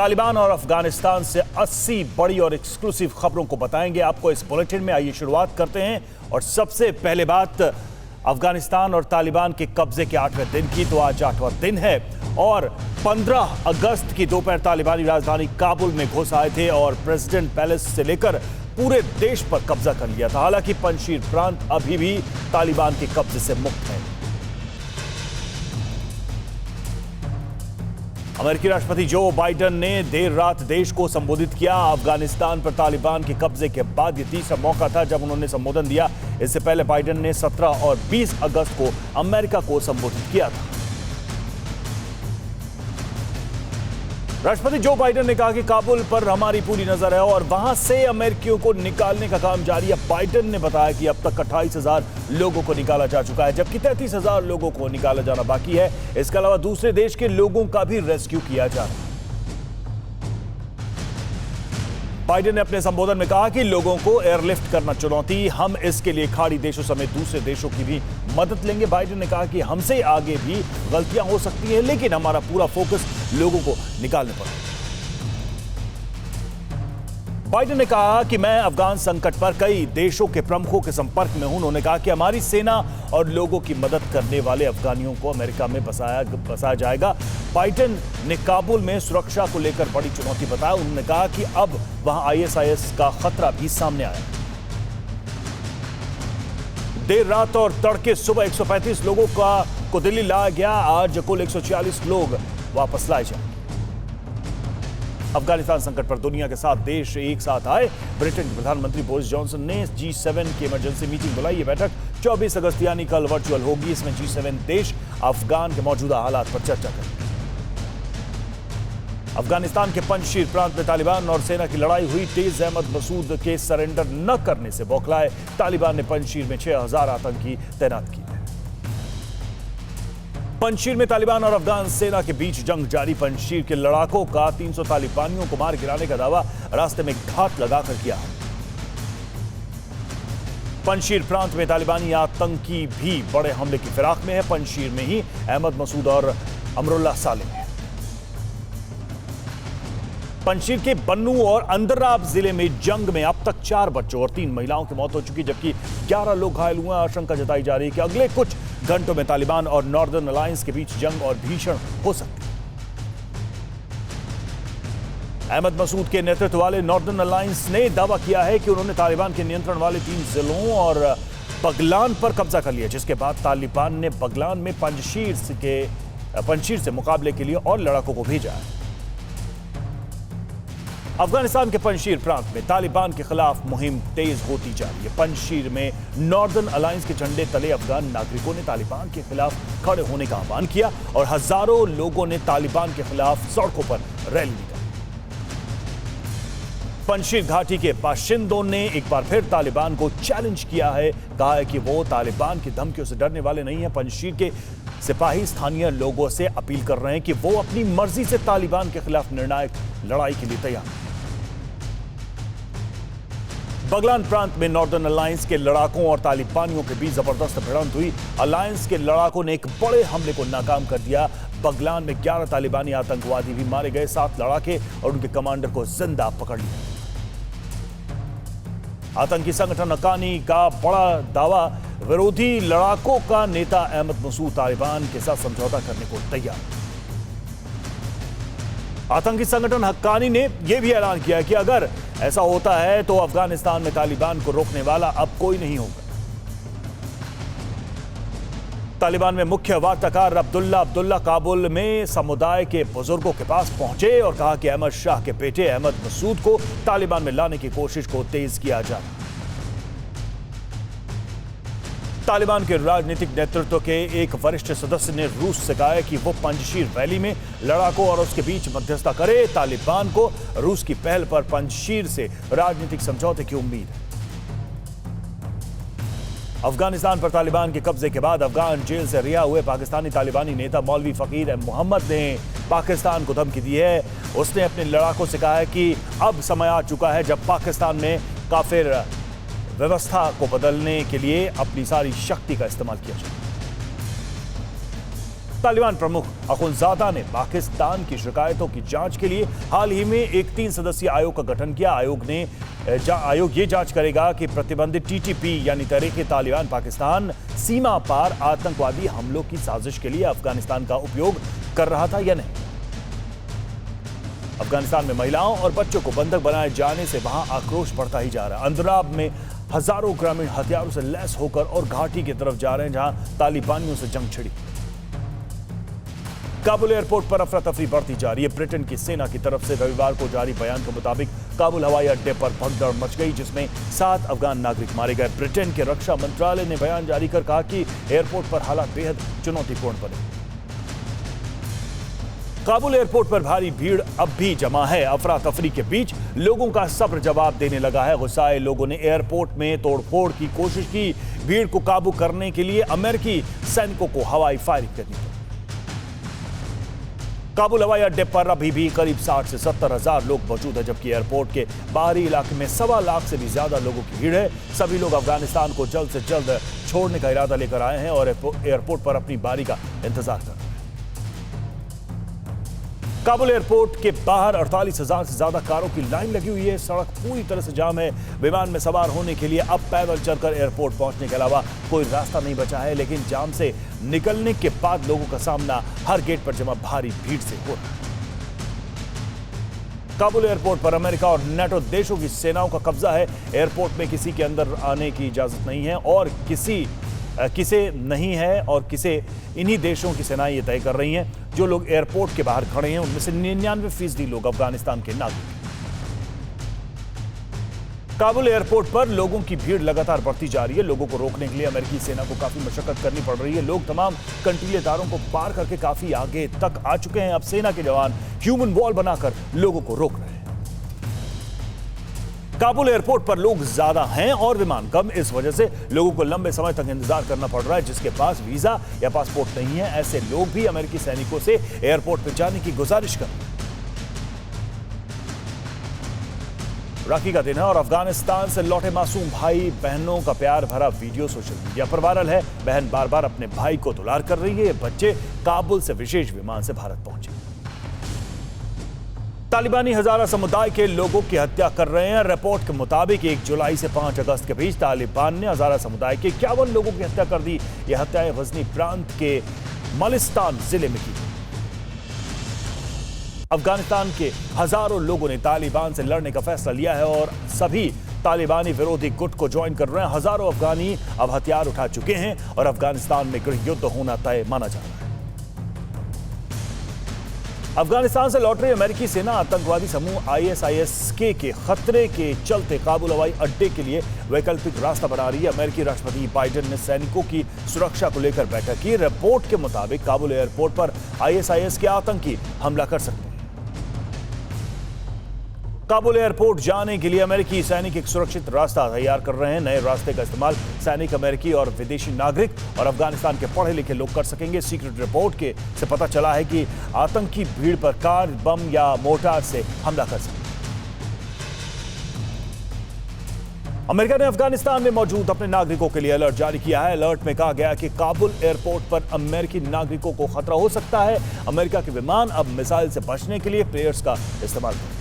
तालिबान और अफगानिस्तान से 80 बड़ी और एक्सक्लूसिव खबरों को बताएंगे आपको इस बुलेटिन में। आइए शुरुआत करते हैं और सबसे पहले बात अफगानिस्तान और तालिबान के कब्जे के 8वें दिन की। तो आज 8वां दिन है और 15 अगस्त की दोपहर तालिबानी राजधानी काबुल में घुस आए थे और प्रेसिडेंट पैलेस से लेकर पूरे देश पर कब्जा कर लिया था। हालांकि पंजशीर प्रांत अभी भी तालिबान के कब्जे से मुक्त है। अमेरिकी राष्ट्रपति जो बाइडेन ने देर रात देश को संबोधित किया। अफगानिस्तान पर तालिबान के कब्जे के बाद यह तीसरा मौका था जब उन्होंने संबोधन दिया। इससे पहले बाइडेन ने 17 और 20 अगस्त को अमेरिका को संबोधित किया था। राष्ट्रपति जो बाइडेन ने कहा कि काबुल पर हमारी पूरी नजर है और वहां से अमेरिकियों को निकालने का काम जारी है। बाइडेन ने बताया कि अब तक 28,000 लोगों को निकाला जा चुका है, जबकि 33,000 लोगों को निकाला जाना बाकी है। इसके अलावा दूसरे देश के लोगों का भी रेस्क्यू किया जा रहा है। बाइडेन ने अपने संबोधन में कहा कि लोगों को एयरलिफ्ट करना चुनौती, हम इसके लिए खाड़ी देशों समेत दूसरे देशों की भी मदद लेंगे। बाइडेन ने कहा कि हमसे आगे भी गलतियां हो सकती हैं, लेकिन हमारा पूरा फोकस लोगों को निकालने पर है। बाइडेन ने कहा कि मैं अफगान संकट पर कई देशों के प्रमुखों के संपर्क में हूं। उन्होंने कहा कि हमारी सेना और लोगों की मदद करने वाले अफगानियों को अमेरिका में बसाया जाएगा। बाइडेन ने काबुल में सुरक्षा को लेकर बड़ी चुनौती बताया। उन्होंने कहा कि अब वहां ISIS का खतरा भी सामने आया। देर रात और तड़के सुबह 135 लोगों को दिल्ली लाया गया। आज कुल 146 लोग वापस लाए जाए। अफगानिस्तान संकट पर दुनिया के 7 देश एक साथ आए। ब्रिटेन के प्रधानमंत्री बोरिस जॉनसन ने G7 की इमरजेंसी मीटिंग बुलाई। यह बैठक 24 अगस्त यानी कल वर्चुअल होगी। इसमें G7 देश अफगान के मौजूदा हालात पर चर्चा करेंगे। अफगानिस्तान के पंजशीर प्रांत में तालिबान और सेना की लड़ाई हुई। तेज अहमद मसूद के सरेंडर न करने से बौखलाए तालिबान ने पंजशीर में 6,000 आतंकी तैनात किए। पंजशीर में तालिबान और अफगान सेना के बीच जंग जारी। पंजशीर के लड़ाकों का 300 तालिबानियों को मार गिराने का दावा रास्ते में घात लगाकर किया। पंजशीर प्रांत में तालिबानी आतंकी भी बड़े हमले की फिराक में है। पंजशीर में ही अहमद मसूद और अमरुल्लाह सालेम है। पंजशीर के बन्नू और अंदराब जिले में जंग में अब तक 4 बच्चों और 3 महिलाओं की मौत हो चुकी, जबकि 11 लोग घायल हुए। आशंका जताई जा रही है कि अगले कुछ घंटों में तालिबान और नॉर्दर्न अलायंस के बीच जंग और भीषण हो सकती है। अहमद मसूद के नेतृत्व वाले नॉर्दर्न अलायंस ने दावा किया है कि उन्होंने तालिबान के नियंत्रण वाले 3 जिलों और बगलान पर कब्जा कर लिया, जिसके बाद तालिबान ने बगलान में पंजशीर से मुकाबले के लिए और लड़ाकों को भेजा है। अफगानिस्तान के पंजशीर प्रांत में तालिबान के खिलाफ मुहिम तेज होती जा रही है। पंजशीर में नॉर्दर्न अलायंस के झंडे तले अफगान नागरिकों ने तालिबान के खिलाफ खड़े होने का आह्वान किया और हजारों लोगों ने तालिबान के खिलाफ सड़कों पर रैली निकाली। पंजशीर घाटी के बाशिंदों ने एक बार फिर तालिबान को चैलेंज किया है। कहा है कि वो तालिबान की धमकियों से डरने वाले नहीं हैं। पंजशीर के सिपाही स्थानीय लोगों से अपील कर रहे हैं कि वो अपनी मर्जी से तालिबान के खिलाफ निर्णायक लड़ाई के लिए तैयार हैं। बगलान प्रांत में नॉर्दर्न अलायंस के लड़ाकों और तालिबानियों के बीच जबरदस्त भिड़ंत हुई। अलायंस के लड़ाकों ने एक बड़े हमले को नाकाम कर दिया। बगलान में 11 तालिबानी आतंकवादी भी मारे गए। 7 लड़ाके और उनके कमांडर को जिंदा पकड़ लिया। आतंकी संगठन हक्कानी का बड़ा दावा, विरोधी लड़ाकों का नेता अहमद मसूद तालिबान के साथ समझौता करने को तैयार। आतंकी संगठन हक्कानी ने यह भी ऐलान किया कि अगर ऐसा होता है तो अफगानिस्तान में तालिबान को रोकने वाला अब कोई नहीं होगा। तालिबान में मुख्य वार्ताकार अब्दुल्ला काबुल में समुदाय के बुजुर्गों के पास पहुंचे और कहा कि अहमद शाह के बेटे अहमद मसूद को तालिबान में लाने की कोशिश को तेज किया जा रहा है। तालिबान के राजनीतिक नेतृत्व के एक वरिष्ठ सदस्य ने रूस से कहा है कि वो पंजशीर वैली में लड़ाकों और उसके बीच मध्यस्थता करे। तालिबान को रूस की पहल पर पंजशीर से राजनीतिक समझौते की उम्मीद है। अफगानिस्तान पर तालिबान के कब्जे के बाद अफगान जेल से रिहा हुए पाकिस्तानी तालिबानी नेता मौलवी फकीर मोहम्मद ने पाकिस्तान को धमकी दी है। उसने अपने लड़ाकों से कहा है कि अब समय आ चुका है जब पाकिस्तान में काफिर व्यवस्था को बदलने के लिए अपनी सारी शक्ति का इस्तेमाल किया जाए। तालिबान प्रमुख अखुंज़ादा ने पाकिस्तान की शिकायतों की जांच के लिए हाल ही में एक 3 सदस्यीय आयोग का गठन किया। आयोग ये जांच करेगा कि प्रतिबंधित टीटीपी यानी तहरीक-ए-तालिबान पाकिस्तान सीमा पार आतंकवादी हमलों की साजिश के लिए अफगानिस्तान का उपयोग कर रहा था या नहीं। अफगानिस्तान में महिलाओं और बच्चों को बंधक बनाए जाने से वहां आक्रोश बढ़ता ही जा रहा है। अंदराब में हजारों ग्रामीण हथियारों से लैस होकर और घाटी की तरफ जा रहे हैं जहां तालिबानियों से जंग छिड़ी। काबुल एयरपोर्ट पर अफरा तफरी बढ़ती जा रही है। ब्रिटेन की सेना की तरफ से रविवार को जारी बयान के मुताबिक काबुल हवाई अड्डे पर भगदड़ मच गई, जिसमें 7 अफगान नागरिक मारे गए। ब्रिटेन के रक्षा मंत्रालय ने बयान जारी कर कहा कि एयरपोर्ट पर हालात बेहद चुनौतीपूर्ण बने। काबुल एयरपोर्ट पर भारी भीड़ अब भी जमा है। अफरा तफरी के बीच लोगों का सब्र जवाब देने लगा है। गुस्साए लोगों ने एयरपोर्ट में तोड़फोड़ की कोशिश की। भीड़ को काबू करने के लिए अमेरिकी सैनिकों को हवाई फायरिंग करनी पड़ी। काबुल हवाई अड्डे पर अभी भी करीब 60 से 70 हजार लोग मौजूद हैं, जबकि एयरपोर्ट के बाहरी इलाके में 1.25 लाख से भी ज्यादा लोगों की भीड़ है। सभी लोग अफगानिस्तान को जल्द से जल्द छोड़ने का इरादा लेकर आए हैं और एयरपोर्ट पर अपनी बारी का इंतजार कर रहे हैं। काबुल एयरपोर्ट के बाहर 48,000 से ज्यादा कारों की लाइन लगी हुई है। सड़क पूरी तरह से जाम है। विमान में सवार होने के लिए अब पैदल चलकर एयरपोर्ट पहुंचने के अलावा कोई रास्ता नहीं बचा है, लेकिन जाम से निकलने के बाद लोगों का सामना हर गेट पर जमा भारी भीड़ से हो रहा है। काबुल एयरपोर्ट पर अमेरिका और नेटो देशों की सेनाओं का कब्जा है। एयरपोर्ट में किसी के अंदर आने की इजाजत नहीं है और किसे नहीं है और किसे इन्हीं देशों की सेनाएं ये तय कर रही हैं। जो लोग एयरपोर्ट के बाहर खड़े हैं उनमें से 99% लोग अफगानिस्तान के नागरिक हैं। काबुल एयरपोर्ट पर लोगों की भीड़ लगातार बढ़ती जा रही है। लोगों को रोकने के लिए अमेरिकी सेना को काफी मशक्कत करनी पड़ रही है। लोग तमाम कंटीले तारों को पार करके काफी आगे तक आ चुके हैं। अब सेना के जवान ह्यूमन वॉल बनाकर लोगों को रोक रहे हैं। काबुल एयरपोर्ट पर लोग ज्यादा हैं और विमान कम, इस वजह से लोगों को लंबे समय तक इंतजार करना पड़ रहा है। जिसके पास वीजा या पासपोर्ट नहीं है, ऐसे लोग भी अमेरिकी सैनिकों से एयरपोर्ट पर जाने की गुजारिश कर रहे हैं। राखी का दिन है और अफगानिस्तान से लौटे मासूम भाई बहनों का प्यार भरा वीडियो सोशल मीडिया पर वायरल है। बहन बार बार अपने भाई को दुलार कर रही है। ये बच्चे काबुल से विशेष विमान से भारत पहुंचे। तालिबानी हजारा समुदाय के लोगों की हत्या कर रहे हैं। रिपोर्ट के मुताबिक 1 जुलाई से 5 अगस्त के बीच तालिबान ने हजारा समुदाय के 51 लोगों की हत्या कर दी। यह हत्याएं गजनी प्रांत के मलिस्तान जिले में की। अफगानिस्तान के हजारों लोगों ने तालिबान से लड़ने का फैसला लिया है और सभी तालिबानी विरोधी गुट को ज्वाइन कर रहे हैं। हजारों अफगानी अब हथियार उठा चुके हैं और अफगानिस्तान में गृह युद्ध होना तय माना जा रहा है। अफगानिस्तान से लौट रही अमेरिकी सेना आतंकवादी समूह ISIS-K के खतरे के चलते काबुल हवाई अड्डे के लिए वैकल्पिक रास्ता बना रही है। अमेरिकी राष्ट्रपति बाइडेन ने सैनिकों की सुरक्षा को लेकर बैठक की। रिपोर्ट के मुताबिक काबुल एयरपोर्ट पर ISIS के आतंकी हमला कर सकते हैं। काबुल एयरपोर्ट जाने के लिए अमेरिकी सैनिक एक सुरक्षित रास्ता तैयार कर रहे हैं। नए रास्ते का इस्तेमाल सैनिक, अमेरिकी और विदेशी नागरिक और अफगानिस्तान के पढ़े लिखे लोग कर सकेंगे। सीक्रेट रिपोर्ट से पता चला है कि आतंकी भीड़ पर कार, बम या मोर्टार से हमला कर सकते हैं। अमेरिका ने अफगानिस्तान में मौजूद अपने नागरिकों के लिए अलर्ट जारी किया है। अलर्ट में कहा गया कि काबुल एयरपोर्ट पर अमेरिकी नागरिकों को खतरा हो सकता है। अमेरिका के विमान अब मिसाइल से बचने के लिए प्लेयर्स का इस्तेमाल करेंगे।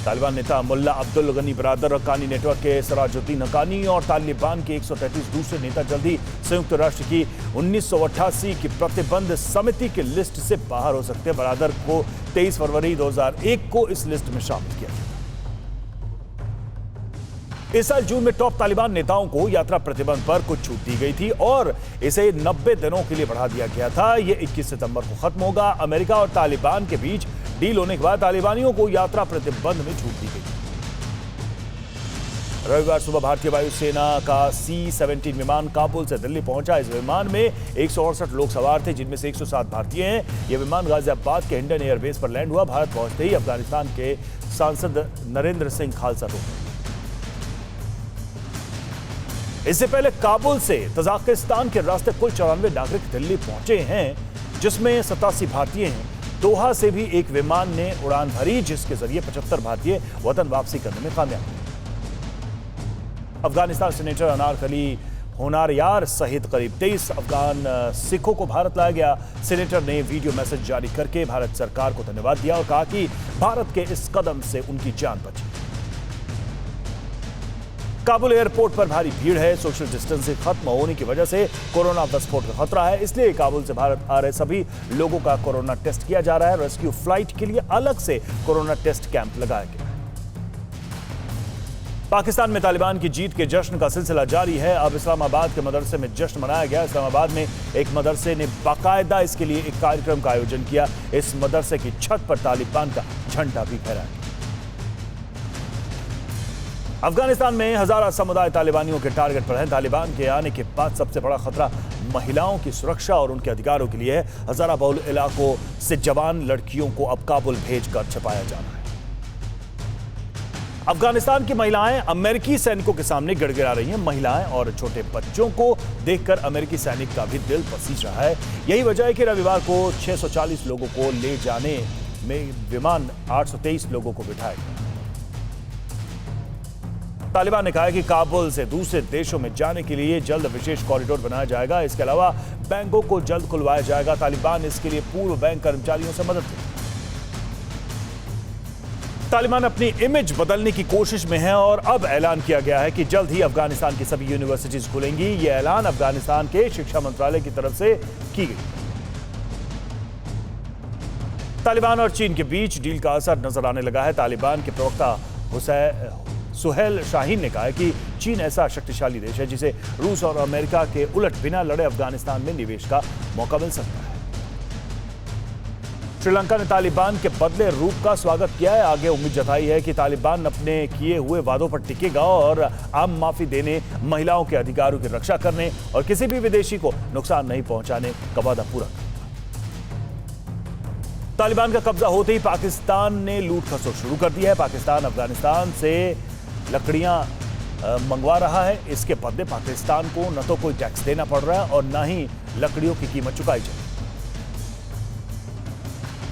तालिबान नेता मुल्ला अब्दुल गनी बरादर हक्कानी नेटवर्क के सराजुद्दीन हक्कानी और तालिबान के 133 दूसरे नेता जल्दी संयुक्त राष्ट्र की 1988 की प्रतिबंध समिति की लिस्ट से बाहर हो सकते हैं। बरादर को 23 फरवरी 2001 को इस लिस्ट में शामिल किया गया। इस साल जून में टॉप तालिबान नेताओं को यात्रा प्रतिबंध पर कुछ छूट दी गई थी और इसे 90 दिनों के लिए बढ़ा दिया गया था। यह 21 सितंबर को खत्म होगा। अमेरिका और तालिबान के बीच डील होने के बाद तालिबानियों को यात्रा प्रतिबंध में छूट दी गई। रविवार सुबह भारतीय वायुसेना का C-17 विमान काबुल से दिल्ली पहुंचा। इस विमान में 168 लोग सवार थे, जिनमें से 107 भारतीय हैं। यह विमान गाजियाबाद के हिंडन एयरबेस पर लैंड हुआ। भारत पहुंचते ही अफगानिस्तान के सांसद नरेंद्र सिंह खालसा रोक। इससे पहले काबुल से तजाकिस्तान के रास्ते कुल 94 नागरिक दिल्ली पहुंचे हैं, जिसमें 87 भारतीय हैं। दोहा से भी एक विमान ने उड़ान भरी, जिसके जरिए 75 भारतीय वतन वापसी करने में कामयाब हुए। अफगानिस्तान सेनेटर अनारकली होनारयार सहित करीब 23 अफगान सिखों को भारत लाया गया। सीनेटर ने वीडियो मैसेज जारी करके भारत सरकार को धन्यवाद दिया और कहा कि भारत के इस कदम से उनकी जान बची। काबुल एयरपोर्ट पर भारी भीड़ है। सोशल डिस्टेंसिंग खत्म होने की वजह से कोरोना विस्फोट का खतरा है, इसलिए काबुल से भारत आ रहे सभी लोगों का कोरोना टेस्ट किया जा रहा है। रेस्क्यू फ्लाइट के लिए अलग से कोरोना टेस्ट कैंप लगाया गया। पाकिस्तान में तालिबान की जीत के जश्न का सिलसिला जारी है। अब इस्लामाबाद के मदरसे में जश्न मनाया गया। इस्लामाबाद में एक मदरसे ने बाकायदा इसके लिए एक कार्यक्रम का आयोजन किया। इस मदरसे की छत पर तालिबान का झंडा भी फहराया। अफगानिस्तान में हजारा समुदाय तालिबानियों के टारगेट पर है। तालिबान के आने के बाद सबसे बड़ा खतरा महिलाओं की सुरक्षा और उनके अधिकारों के लिए है। हजारा बहुल इलाकों से जवान लड़कियों को अब काबुल भेजकर छुपाया जा रहा है। अफगानिस्तान की महिलाएं अमेरिकी सैनिकों के सामने गिड़गिड़ा रही हैं। महिलाएं और छोटे बच्चों को देखकर अमेरिकी सैनिक का भी दिल पसीज रहा है। यही वजह है कि रविवार को 640 लोगों को ले जाने में विमान 823 लोगों को बिठाया गया। तालिबान ने कहा है कि काबुल से दूसरे देशों में जाने के लिए जल्द विशेष कॉरिडोर बनाया जाएगा। इसके अलावा बैंकों को जल्द खुलवाया जाएगा। तालिबान इसके लिए पूर्व बैंक कर्मचारियों से मदद लेगा। तालिबान अपनी इमेज बदलने की कोशिश में है और अब ऐलान किया गया है कि जल्द ही अफगानिस्तान की सभी यूनिवर्सिटीज खुलेंगी। यह ऐलान अफगानिस्तान के शिक्षा मंत्रालय की तरफ से की गई। तालिबान और चीन के बीच डील का असर नजर आने लगा है। तालिबान के प्रवक्ता सुहेल शाहीन ने कहा है कि चीन ऐसा शक्तिशाली देश है जिसे रूस और अमेरिका के उलट बिना लड़े अफगानिस्तान में निवेश का मौका मिल सकता है। श्रीलंका ने तालिबान के बदले रूप का स्वागत किया है। आगे उम्मीद जताई है कि तालिबान अपने किए हुए वादों पर टिकेगा और आम माफी देने, महिलाओं के अधिकारों की रक्षा करने और किसी भी विदेशी को नुकसान नहीं पहुंचाने का वादा पूरा करेगा। तालिबान का कब्जा होते ही पाकिस्तान ने लूट खसोट शुरू कर दिया है। पाकिस्तान अफगानिस्तान से लकड़ियां मंगवा रहा है। इसके बदले पाकिस्तान को न तो कोई टैक्स देना पड़ रहा है और न ही लकड़ियों की कीमत चुकाई जाए।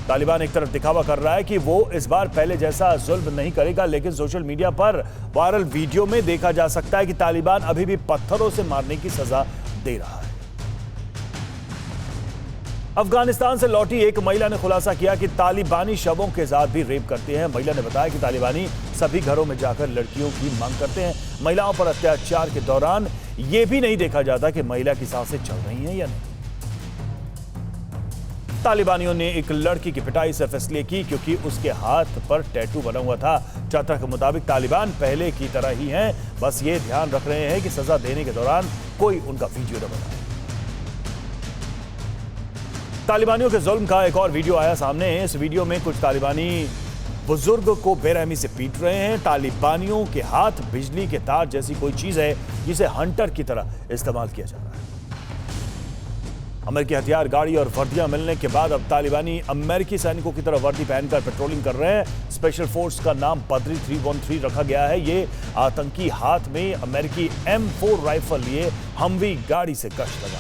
तालिबान एक तरफ दिखावा कर रहा है कि वो इस बार पहले जैसा जुल्म नहीं करेगा, लेकिन सोशल मीडिया पर वायरल वीडियो में देखा जा सकता है कि तालिबान अभी भी पत्थरों से मारने की सजा दे रहा है। अफगानिस्तान से लौटी एक महिला ने खुलासा किया कि तालिबानी शवों के साथ भी रेप करते हैं। महिला ने बताया कि तालिबानी सभी घरों में जाकर लड़कियों की मांग करते हैं। महिलाओं पर अत्याचार के दौरान यह भी नहीं देखा जाता कि महिला की सांसें चल रही हैं या नहीं। तालिबानियों ने एक लड़की की पिटाई सिर्फ इसलिए की क्योंकि उसके हाथ पर टैटू बना हुआ था। चात्रा के मुताबिक तालिबान पहले की तरह ही हैं, बस ये ध्यान रख रहे हैं कि सजा देने के दौरान कोई उनका वीडियो न बनाए। तालिबानियों के जुल्म का एक और वीडियो आया सामने। इस वीडियो में कुछ तालिबानी बुजुर्ग को बेरहमी से पीट रहे हैं। तालिबानियों के हाथ बिजली के तार जैसी कोई चीज है जिसे हंटर की तरह इस्तेमाल किया जा रहा है। अमेरिकी हथियार, गाड़ी और वर्दियां मिलने के बाद अब तालिबानी अमेरिकी सैनिकों की तरह वर्दी पहनकर पेट्रोलिंग कर रहे हैं। स्पेशल फोर्स का नाम बद्री 313 रखा गया है। ये आतंकी हाथ में अमेरिकी M4 राइफल लिए हमवी गाड़ी से गश्त लगा।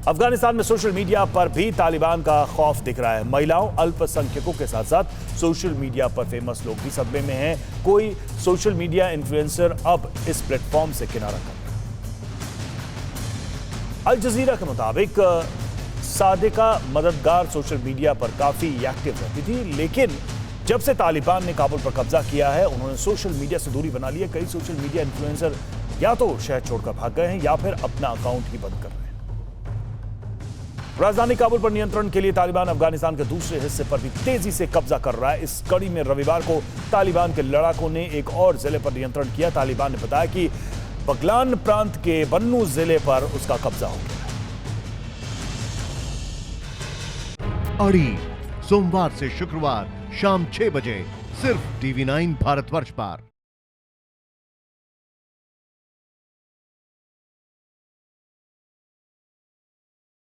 अफगानिस्तान में सोशल मीडिया पर भी तालिबान का खौफ दिख रहा है। महिलाओं, अल्पसंख्यकों के साथ साथ सोशल मीडिया पर फेमस लोग भी सदमे में हैं। कोई सोशल मीडिया इन्फ्लुएंसर अब इस प्लेटफॉर्म से किनारा कर रहा है। अल जजीरा के मुताबिक सादिका मददगार सोशल मीडिया पर काफी एक्टिव रहती थी, लेकिन जब से तालिबान ने काबुल पर कब्जा किया है उन्होंने सोशल मीडिया से दूरी बना ली है। कई सोशल मीडिया इन्फ्लुएंसर या तो शहर छोड़कर भाग गए हैं या फिर अपना अकाउंट ही बंद कर रहे हैं। राजधानी काबुल पर नियंत्रण के लिए तालिबान अफगानिस्तान के दूसरे हिस्से पर भी तेजी से कब्जा कर रहा है। इस कड़ी में रविवार को तालिबान के लड़ाकों ने एक और जिले पर नियंत्रण किया। तालिबान ने बताया कि बगलान प्रांत के बन्नू जिले पर उसका कब्जा हो गया है। अड़ी सोमवार से शुक्रवार शाम 6 बजे सिर्फ TV9 भारतवर्ष पर।